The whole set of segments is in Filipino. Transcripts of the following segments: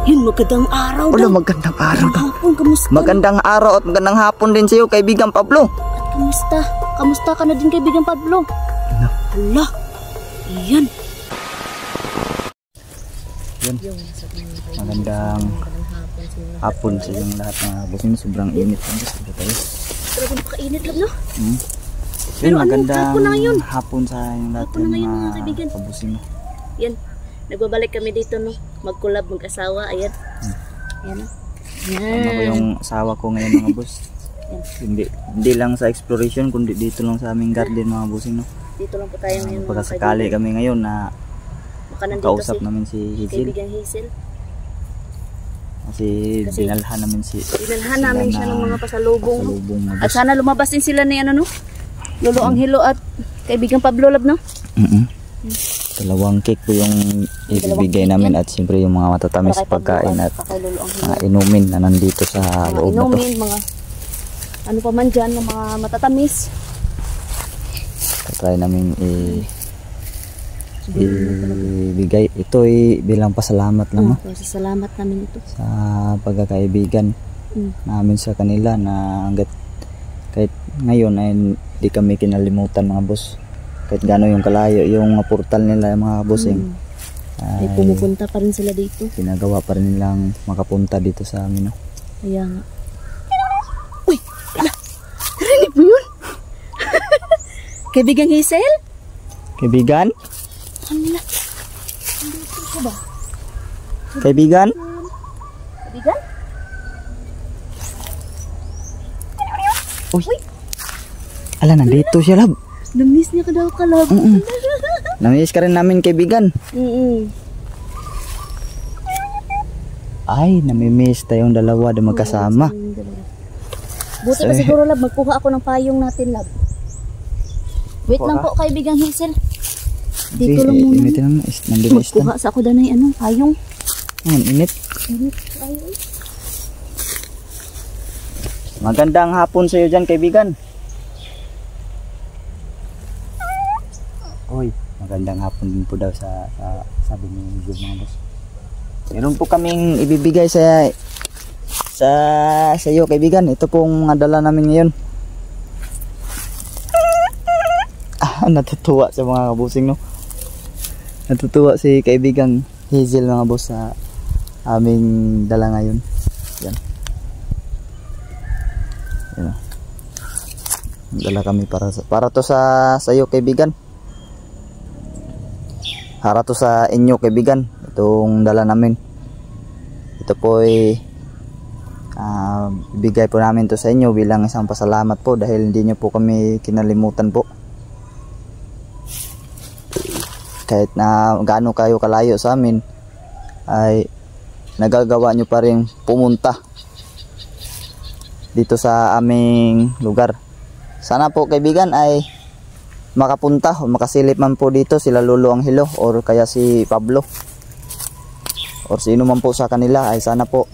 Yun, magandang araw Wala, daw. magandang araw daw. Hapon, kamusta? Magandang araw at magandang hapon din sa iyo, kaibigan Pablo. At kamusta? Kamusta ka na din, kaibigan Pablo? Ano? Hala. Yan. Magandang hapon sa inyong lahat mga bossing. Sobrang init lang guys. Talaga napakainit lang, no? Yun, Pero magandang hapon na ngayon. hapon sa inyong lahat Hapon na ngayon, mga mga kaibigan. kabusing. Yan. Nagbabalik kami dito, no? Mag-collab, mag-asawa. Ayan. Ayan, no? Tama ko yung asawa ko ngayon mga boss. Hindi lang sa exploration kundi dito lang sa aming garden mga bossing, no? Dito lang po tayo ngayon, mga Pagkasakali kaibigan. kami ngayon na Baka nandito kausap namin si Hazel. kaibigan Hazel. Kasi dinalhan namin Dinalhan namin siya ng mga pasalubong. pasalubong mga At boss. sana lumabas din sila ni ano, no? Lolo Anghelo at kaibigan Pablo Lab, no? Dalawang cake po yung ibibigay namin at siyempre yung mga matatamis pagkain at mga inumin na nandito sa mga loob na to. inumin, mga ano pa man dyan, mga matatamis. Try namin ibigay. Ito ay bilang pasalamat lang, no? Salamat namin ito. Sa pagkakaibigan namin sa kanila na hanggat kahit ngayon ay di kami kinalimutan mga boss. Kahit gano'n yung kalayo yung portal nila mga bossing. Ay pumupunta pa rin sila dito. Ginagawa pa rin nilang makapunta dito sa amin, no? Kaya nga. Uy! Ala! Narinig mo yun? Kaibigan Hazel? Kaibigan? Ano nila? Nandito siya ba? Kaibigan? Kaibigan? Uy! Ala, nandito siya, lab. Na-miss niya ka daw, kalab. Namiss ka rin namin, kaibigan. Ay, namimiss tayong dalawa na magkasama. Buti pa siguro, lab. Magkuha ako ng payong natin, lab. Wait lang po, kaibigan Hazel. Dito lang muna. Initin naman. Nandun na istan. Magkuha sa ako danay, ano, payong. Ayan, init. Ayun. Magandang hapon sa iyo dyan, kaibigan. Oy, magandang hapon din po daw sa sabi ni Jun mga boss. Meron po kaming ibibigay sa iyo, kaibigan. Ito pong dala namin ngayon. Natutuwa sa mga kabusing, no? Natutuwa si kaibigang Hazel mga boss sa aming dala ngayon. Yan. Yan. Dala kami para to sa iyo, kaibigan. Para to sa inyo, kaibigan. Itong dala namin. Ito po ay bigay po namin to sa inyo bilang isang pasalamat po dahil hindi nyo po kami kinalimutan po. Kahit na gaano kayo kalayo sa amin ay nagagawa nyo pa rin pumunta dito sa aming lugar. Sana po, kaibigan, ay makapunta o makasilip man po dito sila Lolo Anghelo or kaya si Pablo or sino man po sa kanila ay sana po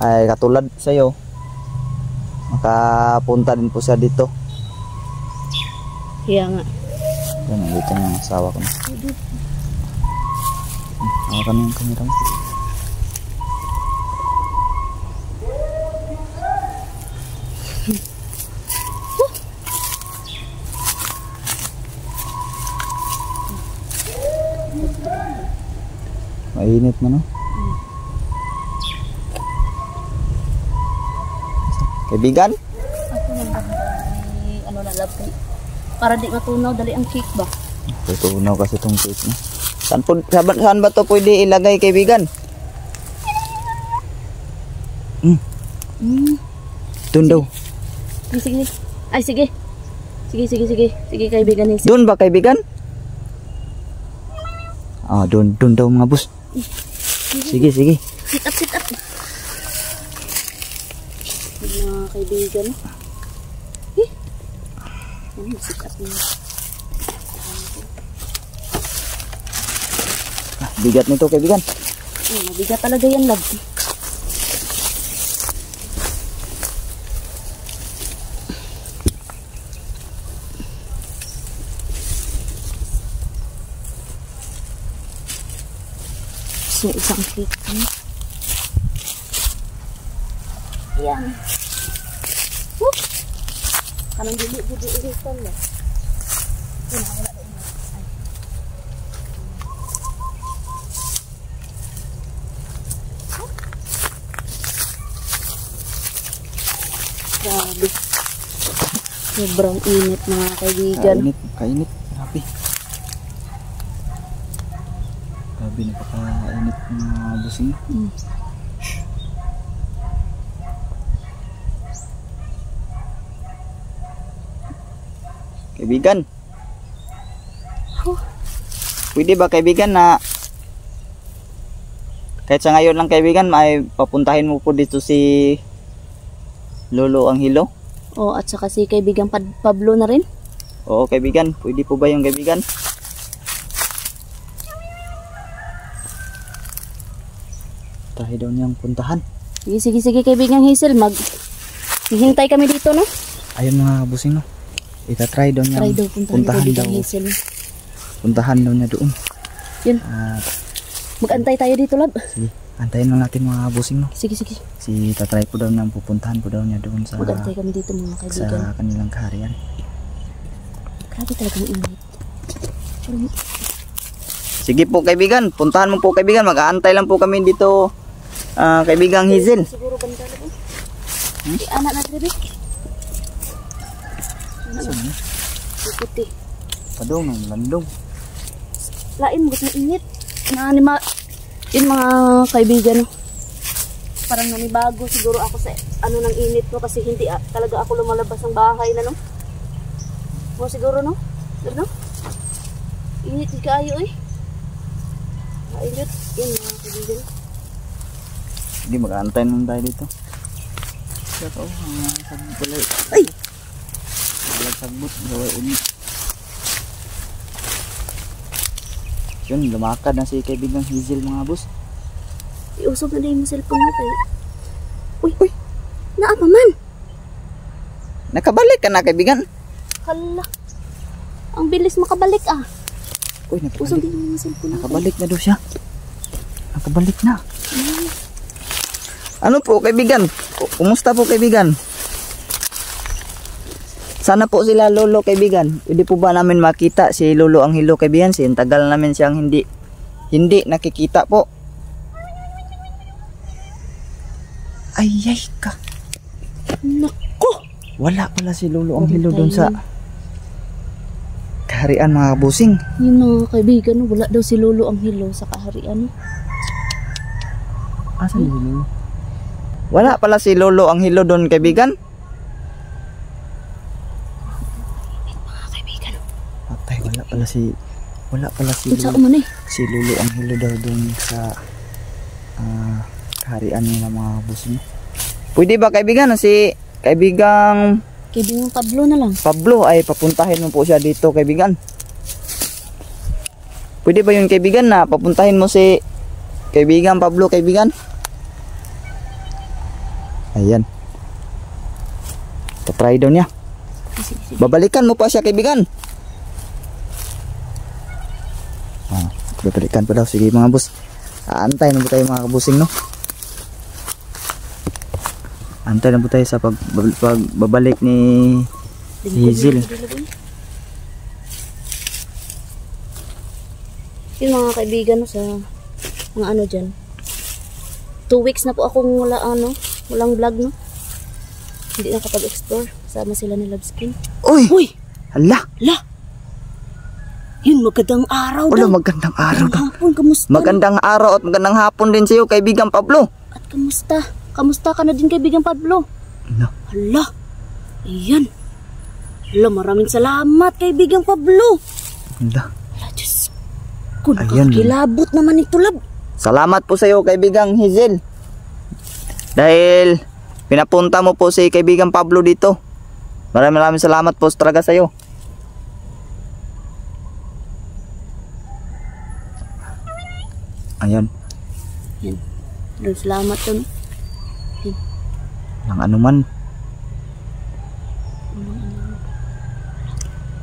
ay katulad sa iyo makapunta din po siya dito. Kaya nga. Yan, dito na yung asawa ko na. Hawakan mo yung kamera mo. Mainit mo, no? Kaibigan? Ako lang ba? Ano na, love. Para di matunaw, dali ang cake ba? Tutunaw kasi itong cake, no? Saan ba ito pwede ilagay, kaibigan? Doon daw. Sige. Ay, sige. Sige, kaibigan. Doon ba, kaibigan? Ah, doon daw mga boss. Sige. Sit up. Mga kaibigan. Sit up na. Bigat nito, kaibigan. Mabigat talaga yan, love. So, isang cake. Yan. Kanang dili iritan lang. Yun, wala na yun. Ay. Grabe. Sobrang init mga kaibigan. Kainit. Grabe. Grabe, napaka-init mga busing. Kaibigan. Pwede ba kaibigan na kahit sa ngayon lang kaibigan may papuntahin mo po dito si Lolo Anghelo? Oh, at saka si kaibigan Pablo na rin. Oo kaibigan, pwede po ba yung kaibigan? Try daw niyang puntahan. Sige kaibigan Hazel, hihintay kami dito no? Ayun mga busing no. Itatry daw niya puntahan daw. Hazel. Puntahan daw niya doon. Yun. Mag-antay tayo dito, lab. Sige, antayin lang natin mga busing no. Sige. Si tatry po daw niyang pupuntahan po daw niya doon sa mag-antay kami dito mga kaibigan. sa kanilang kaharian. Grabe talagang init. Sige po kaibigan, puntahan mo po kaibigan. Mag-aantay lang po kami dito kaibigang Hazel. Siguro banda na po. Anak na grabe. Puti. Padong ng landong. Lain mo ng init. Yun mga kaibigan. Parang nanibago siguro ako sa ng init no kasi hindi talaga ako lumalabas ng bahay na no. O siguro no? No? Init kayo eh. Init. Yan mga kaibigan. Hindi mag-aantay naman tayo dito. Saka sagbot. Ay! Sagbot. Yun, lumakad na si kaibigang Hazel mga boss. Iusog na din yung cellphone mo kayo. Uy! Naapa man! Nakabalik ka na kaibigan? Hala! Ang bilis makabalik ah! Uy, nakabalik. Usog din yung cellphone mo. Nakabalik na daw siya. Nakabalik na. Ano po kaibigan? Kumusta po kaibigan? Sana po sila Lolo kaibigan. Pwede po ba namin makita si Lolo Anghelo kaibigan? Tagal namin siyang hindi nakikita po. Ayay ka. Nako! Wala pala si Lolo Anghelo doon sa kaharian mga busing. Yung mga kaibigan, wala daw si Lolo Anghelo sa kaharian. Asan si Lolo? Wala pala si Lolo Anghelo doon kaibigan. Patay, wala pala si si Lolo Anghelo daw doon sa kaharian nila mga busing. Pwede ba kaibigan si kaibigang Pablo na lang. Pablo ay papuntahin mo po siya dito kaibigan. Pwede ba yun kaibigan na papuntahin mo si kaibigang Pablo kaibigan? Ayan. Tatry daw niya. Babalikan mo pa siya kaibigan. Babalikan pa daw. Sige mga boss. Aantay na po tayo mga kabusing no. Antay na po tayo sa pagbabalik ni Hazel. Yung mga kaibigan sa mga ano dyan. 2 weeks na po akong walang vlog no. Hindi nakapag-explore. Kasama sila ni Loveskin. Uy! Hala! Yun, magandang araw daw. Magandang araw daw. Hapon, kamusta? Magandang araw at magandang hapon din sa iyo kaibigang Pablo. At kamusta? Kamusta ka na din kaibigang Pablo? No. Hala! Ayan. Hala, maraming salamat kaibigang Pablo. Hala. Diyos ko, nakakilabot naman ito lab. Salamat po sa iyo kaibigang Hazel. Dahil pinapunta mo po si kaibigang Pablo dito. Maraming salamat po talaga sa iyo. Ayan. Yan. Salamat dun. Nang anuman.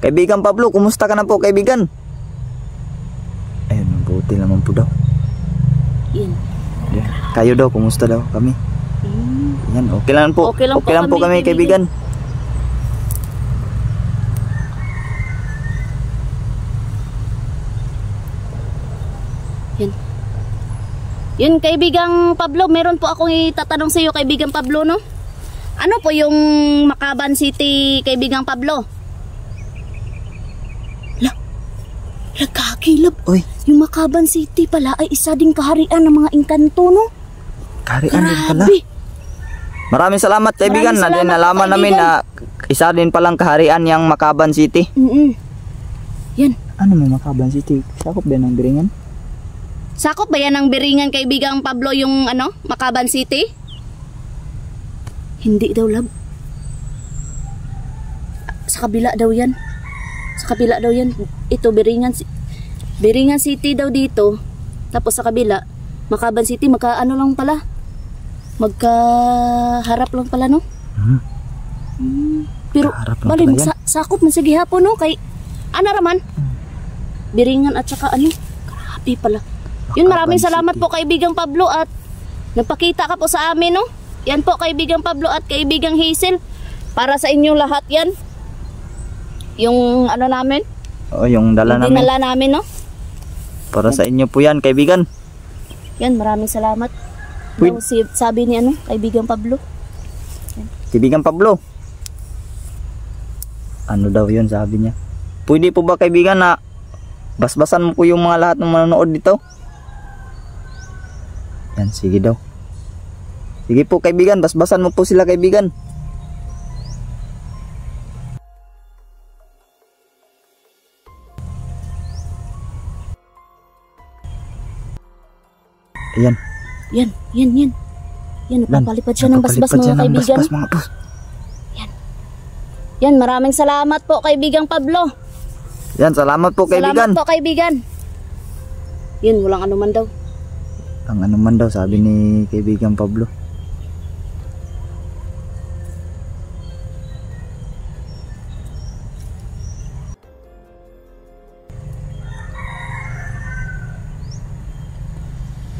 Kaibigan Pablo, kumusta ka na po kaibigan? Ayun, mabuti naman po daw. Yan. Kayo daw, kumusta daw kami? Ayan, okay lang po. Okay lang po kami kami, kaibigan. Yan. Yun, kaibigang Pablo, meron po akong itatanong sa iyo, kaibigang Pablo, no? Ano po yung Makaban City, kaibigang Pablo? Kakilab. Uy, Yung Makaban City pala ay isa ding kaharian ng mga engkanto, no? kaharian din pala. Grabe. Maraming salamat kaibigan. Maraming salamat Nalaman po, namin na isa din palang kaharian yung Makaban City. Yan. Ano may Makaban City? Sakop din ng Biringan? Sakop ba yan ng Biringan, kaibigang Pablo, yung ano, Makaban City? Hindi daw, lab. Sa kabila daw yan. Sa kabila daw yan. Ito, Biringan City daw dito. Tapos sa kabila, Makaban City, ano lang pala. Magkaharap lang pala, no? Pero, Kaharap lang bali, pala yan. sakop man sige hapon, no? Kay, ano raman? Biringan at saka ano? Grabe pala. Yun, maraming Makaban salamat City. po, kaibigang Pablo, at nagpakita ka po sa amin, no? Yan po, kaibigang Pablo at kaibigang Hazel. Para sa inyong lahat yan. Yung ano namin? Oo, yung dala Yung namin. dinala namin, no? Para sa inyo po yan, kaibigan. Yan, maraming salamat. Pwede- Daw, sabi ni ano, kaibigang Pablo. Kaibigan Pablo. Ano daw yun, sabi niya. Pwede po ba kaibigan na basbasan mo po yung mga lahat ng manonood dito? Yan, sige daw. Sige po kaibigan, basbasan mo po sila kaibigan. Ayan. Yan. Yan, napapalipad siya ng basbas, Napapalipad siya mga ng kaibigan. basbas, mga boss. Yan, maraming salamat po, kaibigang Pablo. Yan, salamat po kaibigan. Salamat po, kaibigan. Yan, walang anuman daw. Ang ano man daw, sabi ni kaibigan Pablo.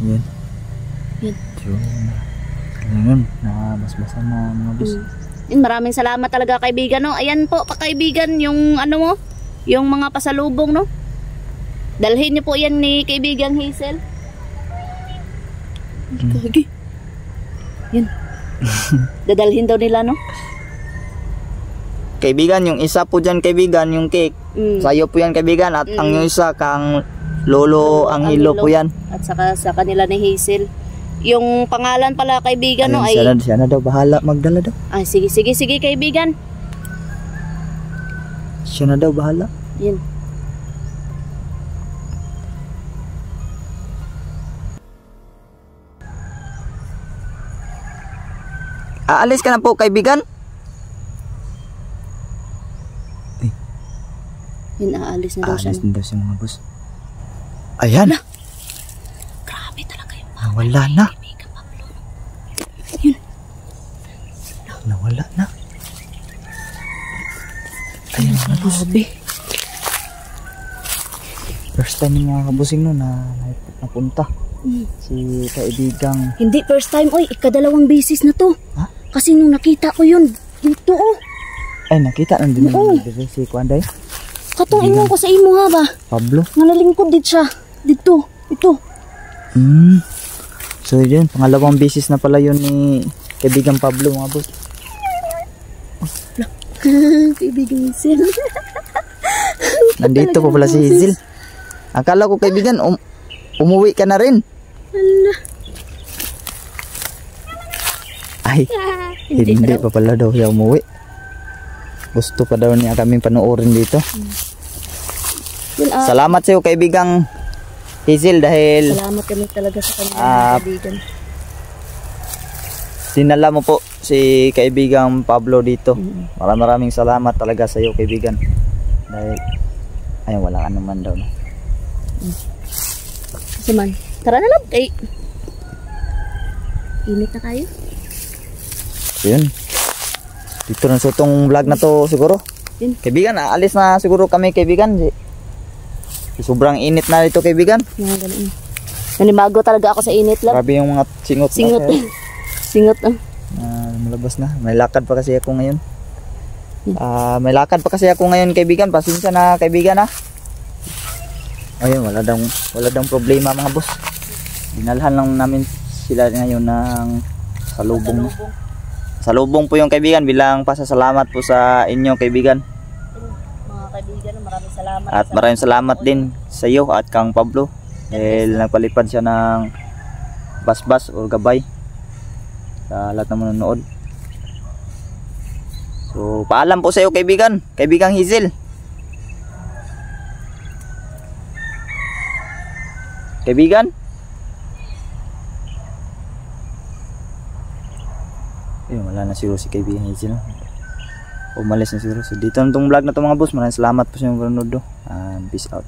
Yan. Yan. So, yun, nabasbasan na mga boss. Yan, maraming salamat talaga, kaibigan, no? Ayan po, kaibigan, yung ano mo, yung mga pasalubong, no? Dalhin niyo po yan ni kaibigang Hazel. Kagi. Yan. Dadalhin daw nila, no? Kaibigan, yung isa po dyan kaibigan, yung cake. Sa'yo po yan kaibigan. At ang yung isa kang Lolo ang hilo po yan. At saka sa kanila ni Hazel. Yung pangalan pala, kaibigan, no, ay... Siya na daw, bahala magdala daw. Ay, sige, kaibigan. Siya na daw, bahala. Yan. Aalis ka na po kaibigan. Yan, aalis na daw siya. Aalis na daw siya mga boss. Ayan. Grabe talaga yung Nawala na. kaibigan, Pablo. Nawala na. Ayun mga boss. Grabe. First time mga kabusing no na napunta. Si kaibigang. Hindi, first time, oy, ikadalawang beses na to. Ha? Kasi nung nakita ko yun, dito, oh. Ay nakita nandun Oo. na si Kwanday. Katong ingon ko sa imo, ha ba? Pablo. Nga nalingkod dit siya. Dito, ito. So yun, pangalawang beses na pala yun ni kaibigang Pablo mga boss. Kaibigan Hazel. Nandito pa pala si Hazel. Akala ko kaibigan, umuwi ka na rin. Ay, hindi pa pala daw siya umuwi. Gusto pa daw niya kaming panoorin dito. Yun, Salamat sa iyo kaibigang Hazel dahil salamat kami talaga sa kanya, kaibigan. dinala mo po si kaibigang Pablo dito. Maraming salamat talaga sa iyo kaibigan. Dahil ay walang anuman daw. No? Kasi man, tara na lang. Ay, init na kayo. So yun. Dito na sa itong vlog na to siguro. Yun. Kaibigan, aalis na siguro kami kaibigan. Sobrang init na dito kaibigan. Mga ganun. Nanibago talaga ako sa init lang. Grabe yung mga singot. Singot. Na, Singot. na malabas na. May lakad pa kasi ako ngayon. May lakad pa kasi ako ngayon kaibigan. Pasensya na kaibigan ha. Ayun, wala daw problema mga boss. Dinalhan lang namin sila ngayon ng salubong. Salubong po yung kaibigan bilang pasasalamat po sa inyo kaibigan. Mga kaibigan, maraming salamat. At maraming salamat din sa iyo at Kang Pablo. Dahil nagpalipad siya ng basbas o gabay sa lahat ng manonood. So, paalam po sa iyo kaibigan. Kaibigang Hazel. Kaibigan? Ayun, wala na siguro si kaibigan Hazel. Umalis na siguro. So, dito na itong vlog na ito mga boss. Maraming salamat po sa inyong panonood. Peace out.